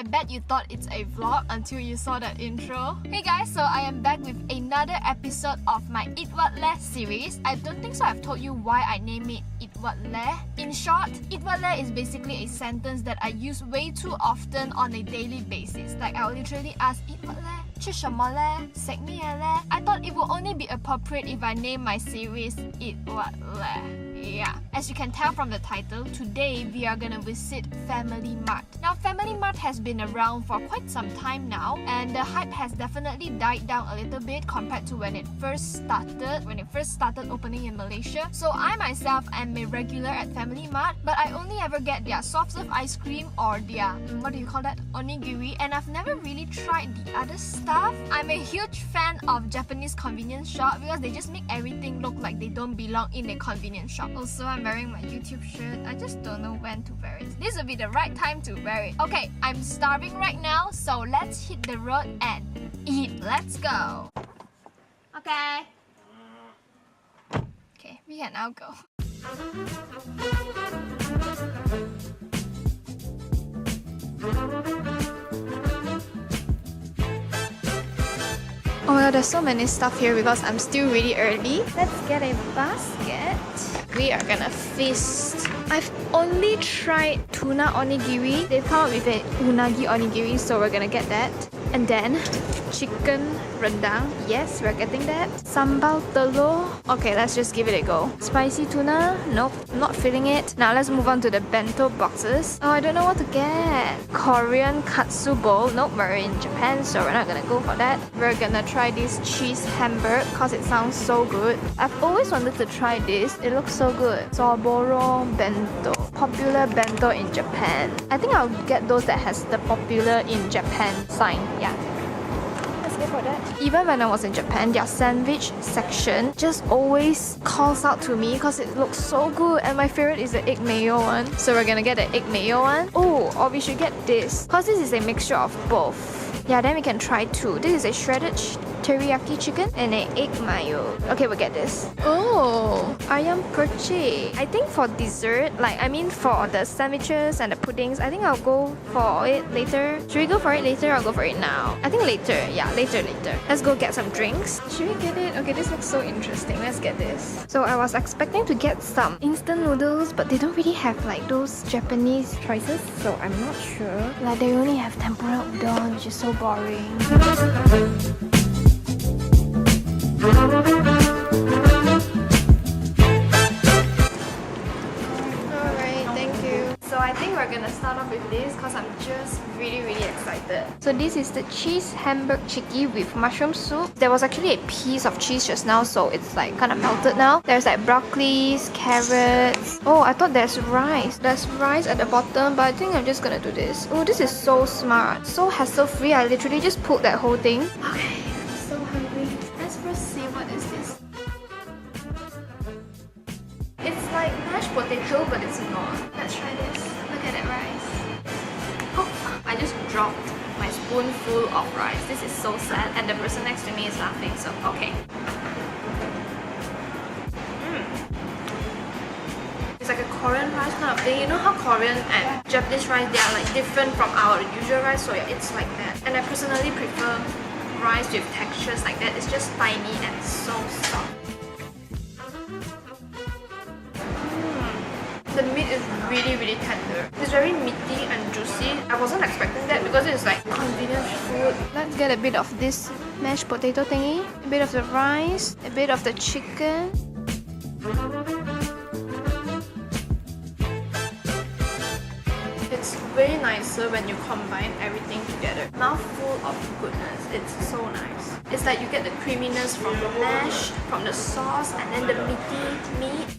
I bet you thought it's a vlog until you saw that intro. Hey guys, so I am back with another episode of my Eat What Le series. I don't think so I've told you why I name it Eat What Le. In short, Eat What Le is basically a sentence that I use way too often on a daily basis. Like I'll literally ask, Eat What Le? 吃什么嘞? 食咩嘞? I thought it would only be appropriate if I name my series Eat What Le. Yeah, as you can tell from the title, today we are gonna visit Family Mart. Now, Family Mart has been around for quite some time now, and the hype has definitely died down a little bit compared to when it first started opening in Malaysia. So I myself am a regular at Family Mart, but I only ever get their soft serve ice cream or their, what do you call that? Onigiri, and I've never really tried the other stuff. I'm a huge fan of Japanese convenience shop because they just make everything look like they don't belong in a convenience shop. Also, I'm wearing my YouTube shirt. I just don't know when to wear it. This will be the right time to wear it. Okay, I'm starving right now, so let's hit the road and eat. Let's go. Okay. Okay, we can now go. Oh my god, there's so many stuff here because I'm still really early. Let's get a basket. We are gonna feast. I've only tried tuna onigiri. They've come up with an unagi onigiri, so we're gonna get that. And then chicken rendang. Yes, we're getting that. Sambal telur. Okay, let's just give it a go. Spicy tuna. Nope, not feeling it. Now let's move on to the bento boxes. Oh, I don't know what to get. Korean katsu bowl. Nope, we're in Japan, so we're not gonna go for that. We're gonna try this cheese hamburger because it sounds so good. I've always wanted to try this. It looks so good. Soboro bento. Popular bento in Japan. I think I'll get those that has the popular in Japan sign. Yeah. Let's go for that. Even when I was in Japan, their sandwich section just always calls out to me because it looks so good, and my favorite is the egg mayo one. So we're gonna get the egg mayo one. Oh, or we should get this because this is a mixture of both. Yeah, then we can try two. This is a shredded teriyaki chicken and an egg mayo. Okay, we'll get this. Oh, ayam percik. I think for dessert, for the sandwiches and the puddings, I think I'll go for it later. Should we go for it later or go for it now? I think later. Yeah, later. Let's go get some drinks. Should we get it? Okay, this looks so interesting. Let's get this. So I was expecting to get some instant noodles, but they don't really have like those Japanese choices, so I'm not sure. Like they only have tempura udon, which is so boring. Alright, thank you. So I think we're gonna start off with this because I'm just really excited. So this is the cheese hamburger chicky with mushroom soup. There was actually a piece of cheese just now, so it's like kind of melted now. There's like broccoli, carrots. Oh, I thought there's rice. There's rice at the bottom, but I think I'm just gonna do this. Oh, this is so smart. So hassle-free. I literally just pulled that whole thing. Okay. See what is this? It's like mashed potato, but it's not. Let's try this. Look at that rice. Oh, I just dropped my spoonful of rice. This is so sad, and the person next to me is laughing, so okay. It's like a Korean rice kind of thing. You know how Korean and Japanese rice, they are like different from our usual rice, so yeah, it's like that. And I personally prefer rice with textures like that. It's just tiny and so soft. The meat is really tender. It's very meaty and juicy. I wasn't expecting that because it's like convenience food. Let's get a bit of this mashed potato thingy, a bit of the rice, a bit of the chicken. It's way nicer when you combine everything together. Mouthful of goodness. It's so nice. It's like you get the creaminess from the mash, from the sauce, and then the meaty meat.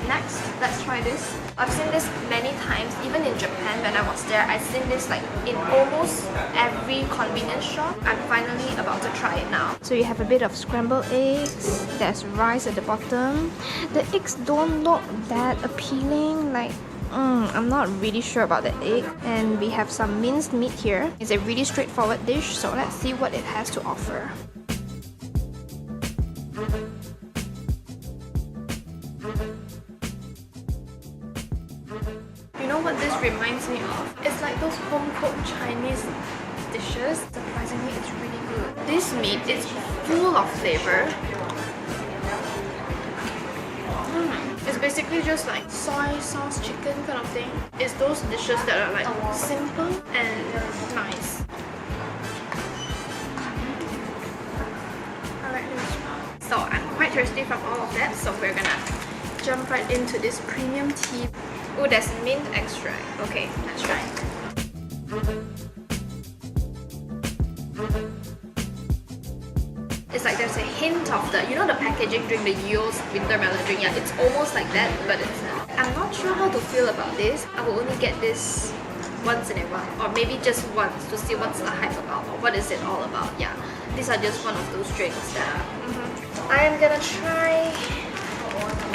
Next, let's try this. I've seen this many times, even in Japan when I was there. I've seen this like in almost every convenience shop. I'm finally about to try it now. So you have a bit of scrambled eggs. There's rice at the bottom. The eggs don't look that appealing. Like, I'm not really sure about the egg. And we have some minced meat here. It's a really straightforward dish, so let's see what it has to offer. reminds me of? It's like those home-cooked Chinese dishes. Surprisingly, it's really good. This meat is full of flavor. It's basically just like soy sauce chicken kind of thing. It's those dishes that are like simple and nice. I like this. So I'm quite thirsty from all of that, so we're gonna jump right into this premium tea. Oh, there's mint extract. Okay, let's try. It's like there's a hint of the, you know, the packaging drink, the Yeo's winter melon drink. Yeah, it's almost like that, but it's not. I'm not sure how to feel about this. I will only get this once in a while, or maybe just once to see what's the hype about, or what is it all about. Yeah, these are just one of those drinks that I am gonna try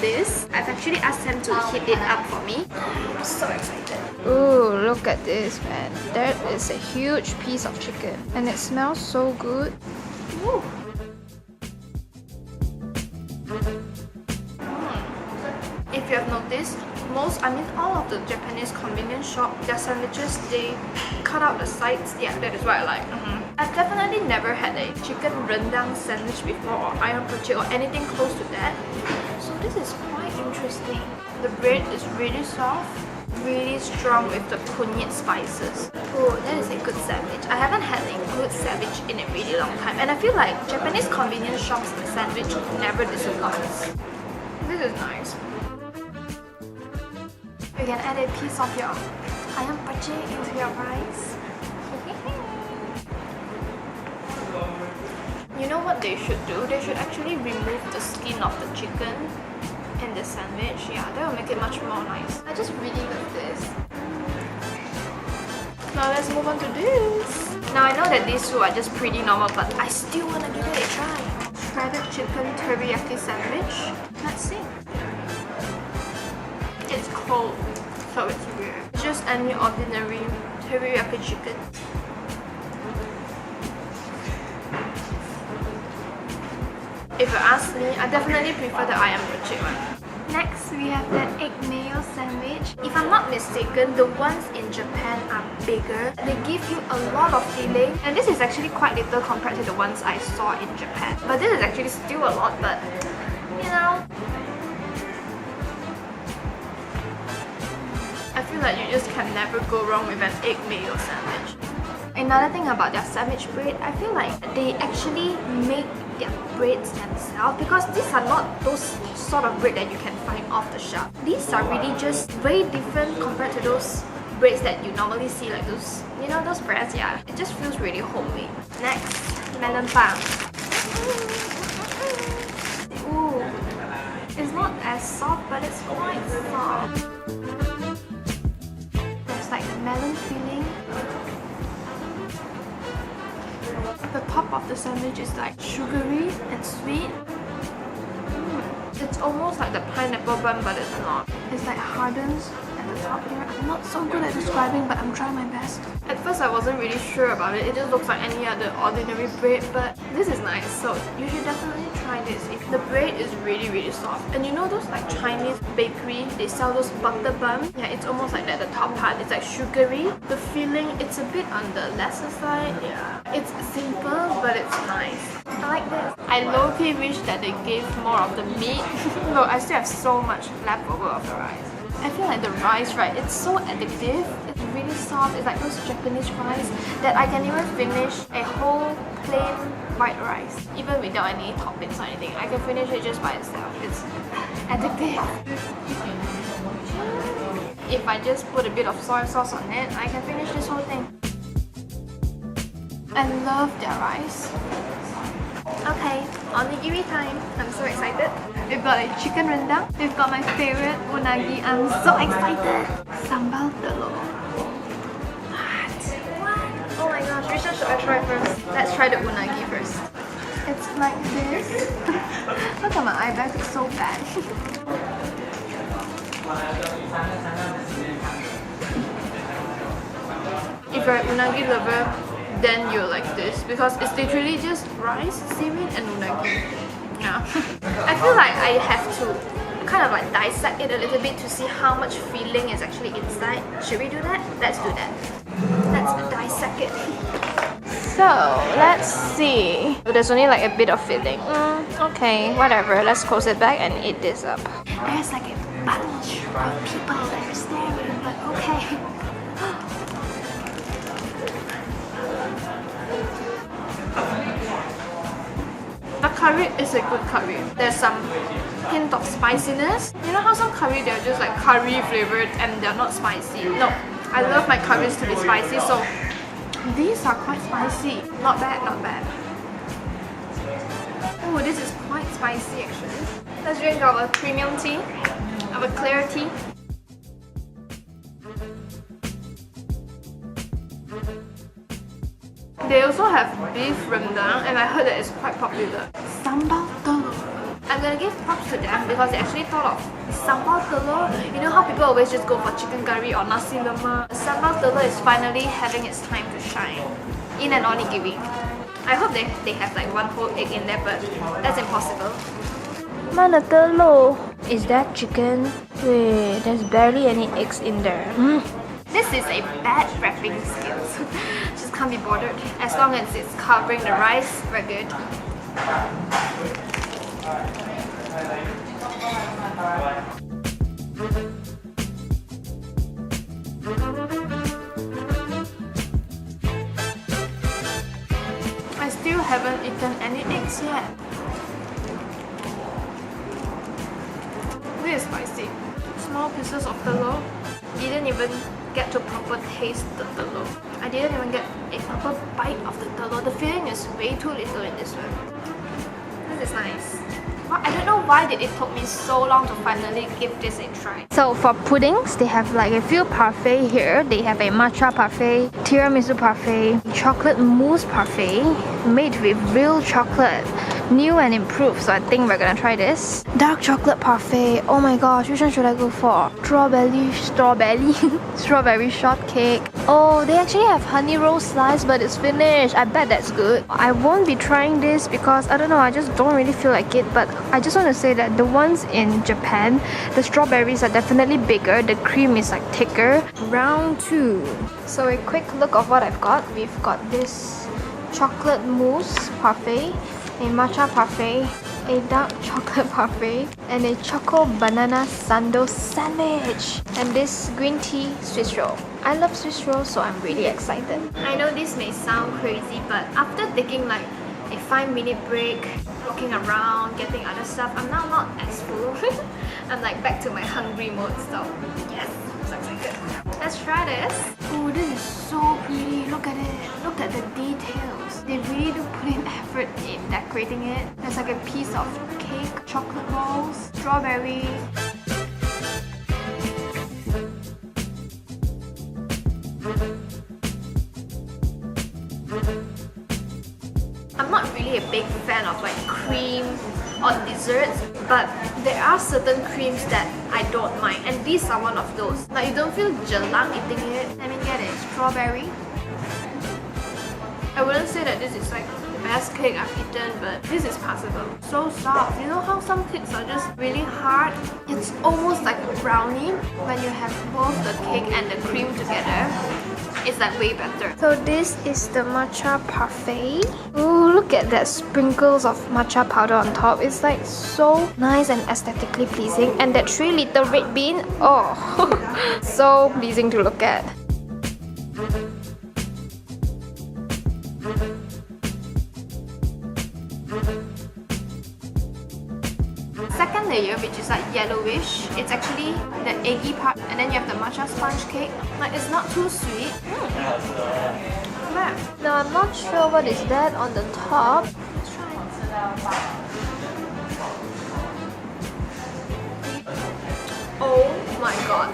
this. I've actually asked them to heat it up for me. I'm so excited. Ooh, look at this, man. That is a huge piece of chicken, and it smells so good. Ooh. If you have noticed, all of the Japanese convenience shop, their sandwiches, they cut out the sides. Yeah, that is what I like. I've definitely never had a chicken rendang sandwich before, or ayam pencit, or anything close to that. So this is quite interesting. The bread is really soft, really strong with the kunyit spices. Oh, that is a good sandwich. I haven't had a good sandwich in a really long time, and I feel like Japanese convenience shops sandwich never disappoints. This is nice. You can add a piece of your ayam pencit into your rice. You know what they should do? They should actually remove the skin of the chicken in the sandwich. Yeah, that will make it much more nice. I just really love this. Now let's move on to this. Now I know that these two are just pretty normal, but I still want to give it a try. Shredded chicken teriyaki sandwich. Let's see. It's cold, so it's weird. It's just any ordinary teriyaki chicken. If you ask me, I definitely prefer the ayam pencit one. Next, we have the egg mayo sandwich. If I'm not mistaken, the ones in Japan are bigger. They give you a lot of filling, and this is actually quite little compared to the ones I saw in Japan. But this is actually still a lot, but you know, I feel like you just can never go wrong with an egg mayo sandwich. Another thing about their sandwich bread, I feel like they actually make their breads themselves, because these are not those sort of bread that you can find off the shelf. These are really just very different compared to those breads that you normally see, like those, you know, those breads. Yeah, it just feels really homemade. Next, melon pan. Ooh, it's not as soft, but it's quite soft. There's like the melon filling. The top of the sandwich is like sugary and sweet. It's almost like the pineapple bun, but it's not. It's like hardens at the top here. I'm not so good at describing, but I'm trying my best. At first I wasn't really sure about it. It just looks like any other ordinary bread, but this is nice, so you should definitely try this. The bread is really, really soft. And you know those like Chinese bakery, they sell those butter bun? Yeah, it's almost like that. The top part, it's like sugary. The filling, it's a bit on the lesser side. Yeah, it's simple, but it's nice. I like this. I low-key wish that they gave more of the meat. Look, I still have so much left over of the rice. I feel like the rice, right, it's so addictive. It's really soft. It's like those Japanese rice that I can even finish a whole plain white rice, even without any toppings or anything. I can finish it just by itself. It's addictive. If I just put a bit of soy sauce on it, I can finish this whole thing. I love their rice. Okay, onigiri time. I'm so excited. We've got a chicken rendang. We've got my favorite unagi. I'm so excited. Sambal telur. What? Oh my gosh, which one should I try first? Let's try the unagi first. It's like this. Look at my eye bag, it's so bad. If you're an unagi lover, then you'll like this, because it's literally just rice, seaweed and unagi. Yeah. I feel like I have to kind of like dissect it a little bit to see how much filling is actually inside. Should we do that? Let's do that. Let's dissect it. So, let's see. There's only like a bit of filling. Okay, whatever. Let's close it back and eat this up. There's like a bunch of people that are staring, but okay. The curry is a good curry. There's some hint of spiciness. You know how some curry they're just like curry flavored and they're not spicy? No, I love my curries to be spicy, so these are quite spicy. Not bad, not bad. Oh, this is quite spicy actually. Let's drink our premium tea, our clear tea. They also have beef rendang and I heard that it's quite popular. Sambal telur. I'm gonna give props to them because they actually thought of sambal telur. You know how people always just go for chicken curry or nasi lemak? Sambal telur is finally having its time to shine in an onigiri. I hope they have like one whole egg in there, but that's impossible. Mana telur? Is that chicken? Wait, there's barely any eggs in there. This is a bad wrapping skills. Just can't be bothered. As long as it's covering the rice, we're good. I still haven't eaten any eggs yet. This is spicy. Small pieces of telur. Didn't even get to proper taste the telur. I didn't even get a proper bite of the telur. The filling is way too little in this one. This is nice. Well, I don't know why did it took me so long to finally give this a try. So for puddings, they have like a few parfait here. They have a matcha parfait, tiramisu parfait, chocolate mousse parfait made with real chocolate. New and improved, so I think we're gonna try this. Dark chocolate parfait. Oh my gosh, which one should I go for? Strawberry shortcake. Oh, they actually have honey roll slice, but it's finished. I bet that's good. I won't be trying this because I don't know, I just don't really feel like it. But I just want to say that the ones in Japan, the strawberries are definitely bigger. The cream is like thicker. Round 2. So a quick look of what I've got. We've got this chocolate mousse parfait, a matcha parfait, a dark chocolate parfait, and a choco banana sando sandwich, and this green tea Swiss roll. I love Swiss rolls, so I'm really excited. I know this may sound crazy, but after taking like a 5-minute break, walking around, getting other stuff, I'm now not as full. I'm like back to my hungry mode, so yes, I'm so excited. Let's try this. Oh, this is so pretty. Look at it. Look at the details. They really do put in effort in decorating it. There's like a piece of cake, chocolate balls, strawberry. I'm not really a big fan of like cream on desserts, but there are certain creams that I don't mind, and these are one of those. Like you don't feel jelang eating it. Let me get it. Strawberry. I wouldn't say that this is like the best cake I've eaten, but this is passable. So soft. You know how some cakes are just really hard? It's almost like a brownie. When you have both the cake and the cream together, it's like way better. So this is the matcha parfait. Ooh, look at that sprinkles of matcha powder on top. It's like so nice and aesthetically pleasing. And that 3-liter red bean, oh, so pleasing to look at. Second layer, which is like yellowish, it's actually the eggy part, and then you have the matcha sponge cake. Like it's not too sweet. Now I'm not sure what is that on the top. Let's try it. Oh my god.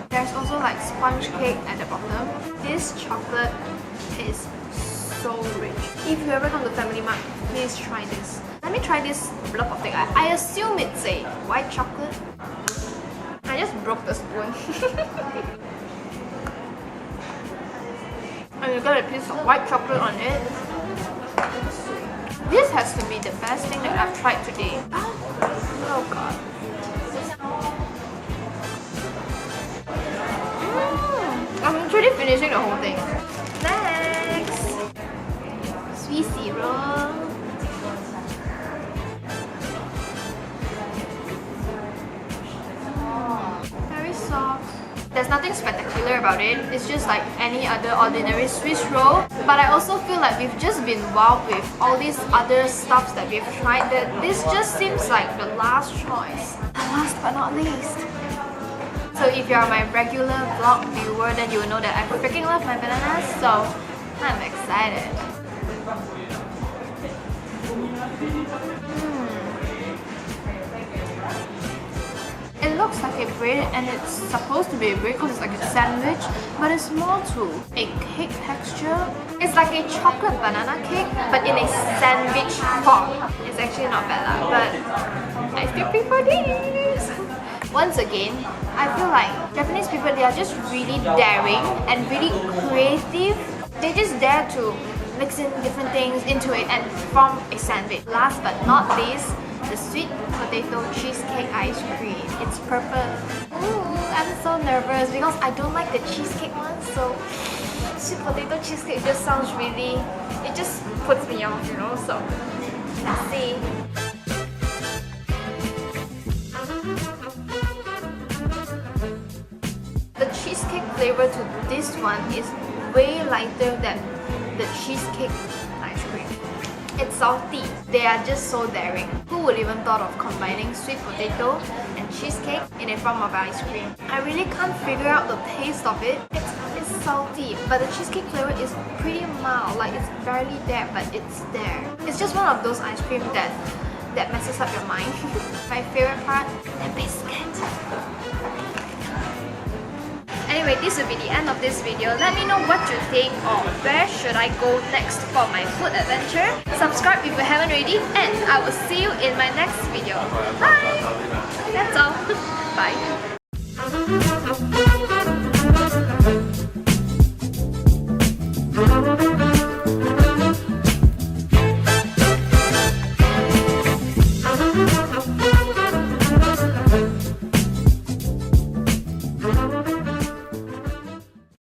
There's also like sponge cake at the bottom. This chocolate is so rich. If you ever come to Family Mart, please try this. Let me try this blob of thing. I assume it's a white chocolate. I just broke the spoon. And you got a piece of white chocolate on it. This has to be the best thing that I've tried today. Oh god. I'm literally finishing the whole thing. Next! Sweet syrup. Very soft. There's nothing spectacular about it. It's just like any other ordinary Swiss roll. But I also feel like we've just been wowed with all these other stuffs that we've tried, that this just seems like the last choice. And last but not least. So if you are my regular vlog viewer, then you will know that I freaking love my bananas, so I'm excited. It looks like a bread and it's supposed to be a bread because it's like a sandwich, but it's more to a cake texture. It's like a chocolate banana cake, but in a sandwich form. It's actually not bad lah, but I still prefer this. Once again, I feel like Japanese people, they are just really daring and really creative. They just dare to mix in different things into it and form a sandwich. Last but not least, the sweet potato cheesecake ice cream. It's purple. Ooh, I'm so nervous because I don't like the cheesecake one, so sweet potato cheesecake just sounds really, it just puts me off, you know, so let's see. The cheesecake flavor to this one is way lighter than the cheesecake ice cream. It's salty. They are just so daring. Who would even thought of combining sweet potato and cheesecake in a form of ice cream? I really can't figure out the taste of it. It's salty, but the cheesecake flavor is pretty mild. Like it's barely there, but it's there. It's just one of those ice cream that messes up your mind. My favorite part, the biscuit. Anyway, this will be the end of this video. Let me know what you think or where should I go next for my food adventure. Subscribe if you haven't already, and I will see you in my next video. Bye! That's all. Bye.